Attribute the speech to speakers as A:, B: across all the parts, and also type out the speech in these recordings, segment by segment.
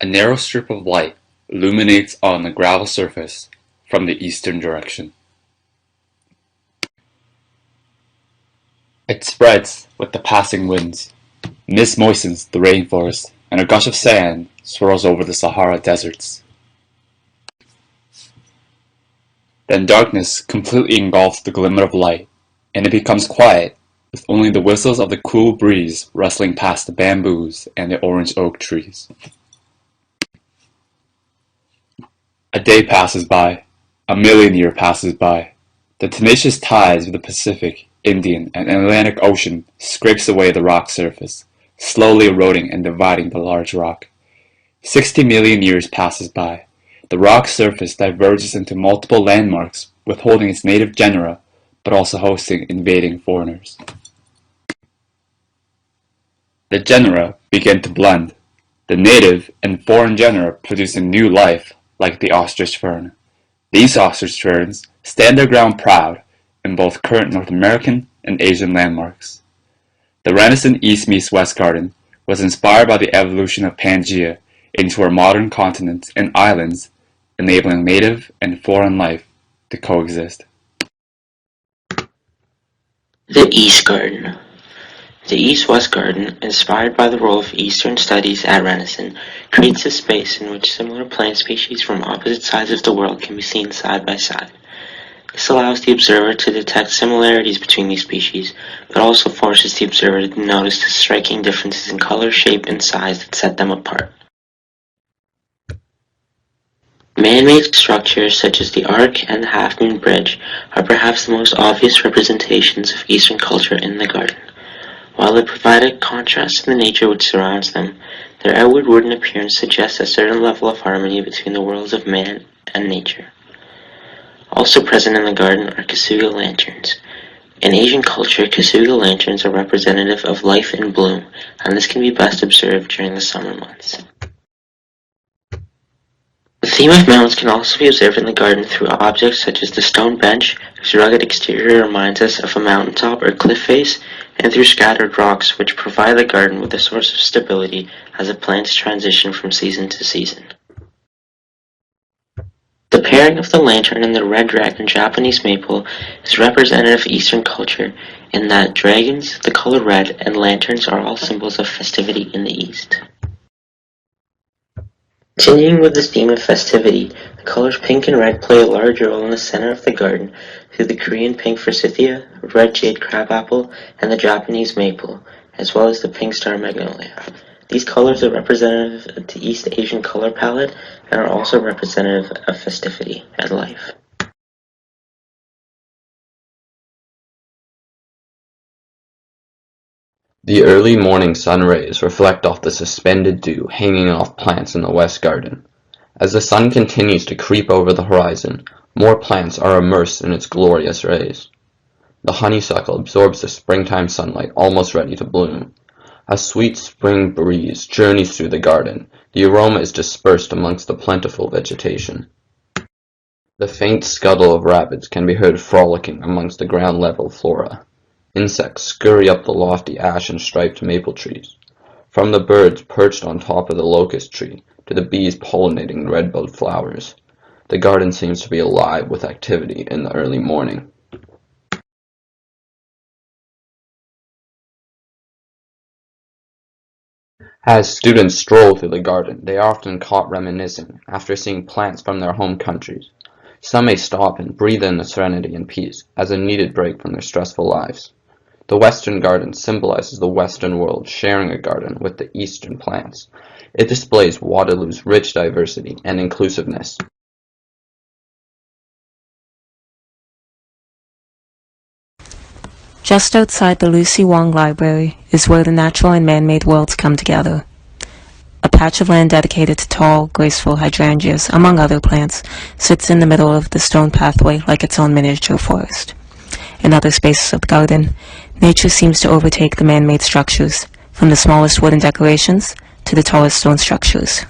A: A narrow strip of light illuminates on the gravel surface from the eastern direction. It spreads with the passing winds. Mist moistens the rainforest, and a gush of sand swirls over the Sahara deserts. Then darkness completely engulfs the glimmer of light, and it becomes quiet, with only the whistles of the cool breeze rustling past the bamboos and the orange oak trees. A day passes by, a million years passes by. The tenacious tides of the Pacific, Indian, and Atlantic Ocean scrapes away the rock surface, slowly eroding and dividing the large rock. 60 million years passes by. The rock surface diverges into multiple landmarks, withholding its native genera, but also hosting invading foreigners. The genera begin to blend. The native and foreign genera produce a new life, like the ostrich fern. These ostrich ferns stand their ground proud in both current North American and Asian landmarks. The Renaissance East meets West Garden was inspired by the evolution of Pangaea into our modern continents and islands, enabling native and foreign life to coexist.
B: The East Garden. The East-West Garden, inspired by the role of Eastern studies at Renaissance, creates a space in which similar plant species from opposite sides of the world can be seen side by side. This allows the observer to detect similarities between these species, but also forces the observer to notice the striking differences in color, shape, and size that set them apart. Man-made structures such as the Ark and the Half-Moon Bridge are perhaps the most obvious representations of Eastern culture in the garden. While they provide a contrast to the nature which surrounds them, their outward wooden appearance suggests a certain level of harmony between the worlds of man and nature. Also present in the garden are Kasuga lanterns. In Asian culture, Kasuga lanterns are representative of life in bloom, and this can be best observed during the summer months. The theme of mountains can also be observed in the garden through objects such as the stone bench, whose rugged exterior reminds us of a mountaintop or cliff face, and through scattered rocks, which provide the garden with a source of stability as the plants transition from season to season. The pairing of the lantern and the red dragon Japanese maple is representative of Eastern culture in that dragons, the color red, and lanterns are all symbols of festivity in the East. Continuing with this theme of festivity, the colors pink and red play a large role in the center of the garden through the Korean pink forsythia, red jade crabapple, and the Japanese maple, as well as the pink star magnolia. These colors are representative of the East Asian color palette and are also representative of festivity and life.
C: The early morning sun rays reflect off the suspended dew hanging off plants in the West Garden. As the sun continues to creep over the horizon, more plants are immersed in its glorious rays. The honeysuckle absorbs the springtime sunlight, almost ready to bloom. A sweet spring breeze journeys through the garden. The aroma is dispersed amongst the plentiful vegetation. The faint scuttle of rabbits can be heard frolicking amongst the ground-level flora. Insects scurry up the lofty ash and striped maple trees. From the birds perched on top of the locust tree to the bees pollinating the redbud flowers, the garden seems to be alive with activity in the early morning. As students stroll through the garden, they are often caught reminiscing after seeing plants from their home countries. Some may stop and breathe in the serenity and peace as a needed break from their stressful lives. The Western Garden symbolizes the Western world sharing a garden with the Eastern plants. It displays Waterloo's rich diversity and inclusiveness.
D: Just outside the Lucy Wong Library is where the natural and man-made worlds come together. A patch of land dedicated to tall, graceful hydrangeas, among other plants, sits in the middle of the stone pathway like its own miniature forest. In other spaces of the garden, nature seems to overtake the man-made structures, from the smallest wooden decorations to the tallest stone structures.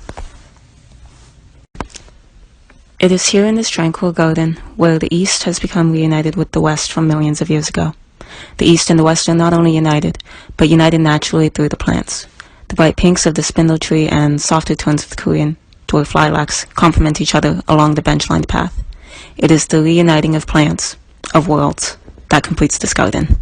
D: It is here in this tranquil garden where the East has become reunited with the West from millions of years ago. The East and the West are not only united, but united naturally through the plants. The bright pinks of the spindle tree and softer tones of the Korean dwarf lilacs complement each other along the bench-lined path. It is the reuniting of plants, of worlds, that completes this garden.